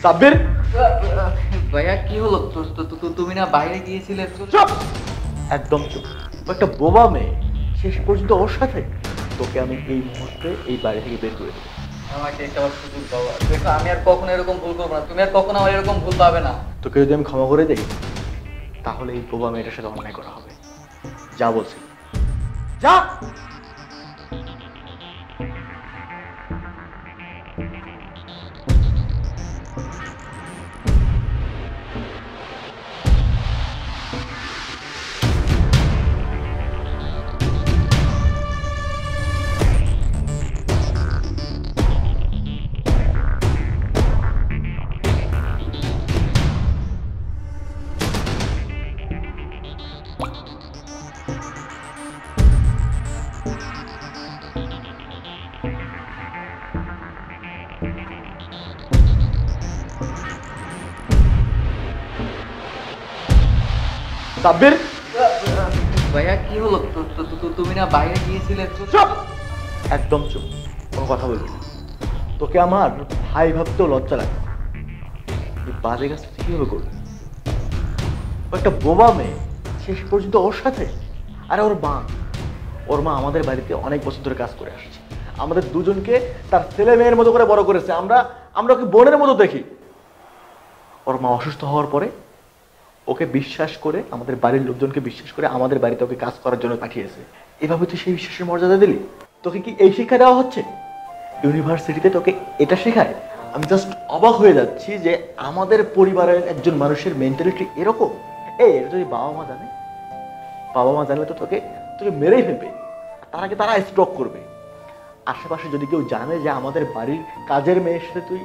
সাব্বির, ভাইয়া কি হলো? তুমি না বাইরে গিয়েছিলে? চুপ, একদম চুপ। ও একটা বোবা মেয়ে, শেষ পর্যন্ত ওর সাথে। তোকে আমি এই মুহূর্তে এই বাড়ি থেকে বের করে দেবো। আমাকে একটা সুযোগ দাও। দেখো আমি আর কখনো এরকম ভুল করবো না, তুমি আর কখনো আমার এরকম ভুল পাবে না। তোকে যদি আমি ক্ষমা করে দেই, তাহলে এই বোবা মেয়েটার সাথে অন্যায় করা হবে। যা বলছি, যা। সাব্বির, ভাইয়া কি হলো? তুমি না বাইরে গিয়েছিলে? চুপ, একদম চুপ, কোনো কথা বলবি না। তোকে আমার ভাই ভাবতেও লজ্জা লাগে। এই বাজে কাজটা কিভাবে করবি? ও একটা বোবা মেয়ে, শেষ পর্যন্ত ওর সাথে। আরে ওর মা আমাদের বাড়িতে অনেক বছর ধরে কাজ করে আসছে। আমাদের দুজনকে তার ছেলে মেয়ের মতো করে বড় করেছে। আমরা ওকে বোনের মতো দেখি। ওর মা অসুস্থ হওয়ার পরে ওকে বিশ্বাস করে, আমাদের বাড়ির লোকজনকে বিশ্বাস করে আমাদের বাড়িতে ওকে কাজ করার জন্য পাঠিয়েছে। এভাবে তুই সেই বিশ্বাসের মর্যাদা দিলি? তোকে কি এই শিক্ষা দেওয়া হচ্ছে ইউনিভার্সিটিতে? তোকে এটা শেখায়? আমি জাস্ট অবাক হয়ে যাচ্ছি যে আমাদের পরিবারের একজন মানুষের মেন্টালিটি এরকম। এটা যদি বাবা মা জানলে তো তোকে তোকে মেরেই ফেলবে। তার আগে তারা স্ট্রোক করবে। আশেপাশে যদি কেউ জানে যে আমাদের বাড়ির কাজের মেয়ের সাথে তুই,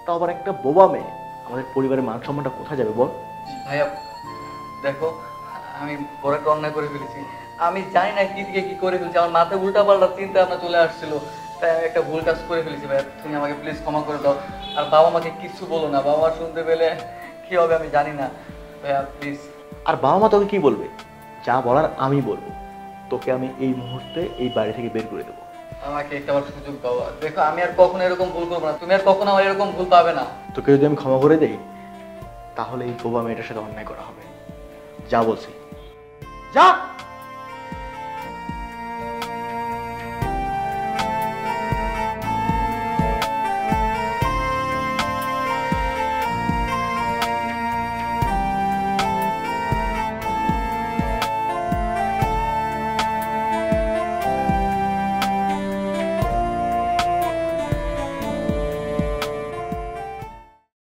তাও আবার একটা বোবা মেয়ে, আমাদের পরিবারের মান সম্মানটা কোথায় যাবে বল? ভাইয়া দেখো, আমি বড় একটা অন্যায় করে ফেলেছি। আমি জানি না কি থেকে কি করে ফেলছি, আমার মাথায় উল্টা পাল্টা চিন্তা ভাবনা চলে আসছিল, তাই আমি একটা ভুল কাজ করে ফেলেছি। ভাইয়া তুমি আমাকে প্লিজ ক্ষমা করে দাও। আর বাবা মাকে কিছু বলো না, বাবা মা শুনতে পেলে কি হবে আমি জানি না। ভাইয়া প্লিজ। আর বাবা মা তোকে কি বলবে? যা বলার আমি বলবো। তোকে আমি এই মুহূর্তে এই বাড়ি থেকে বের করে দেবো। আমাকে একটা সুযোগ দাও। দেখো আমি আর কখনো এরকম ভুল করবো না, তুমি আর কখনো আমার এরকম ভুল পাবে না। তোকে যদি আমি ক্ষমা করে দেই, তাহলে এই বোবা মেয়েটার সাথে অন্যায় করা হবে। যা বলছি, যা।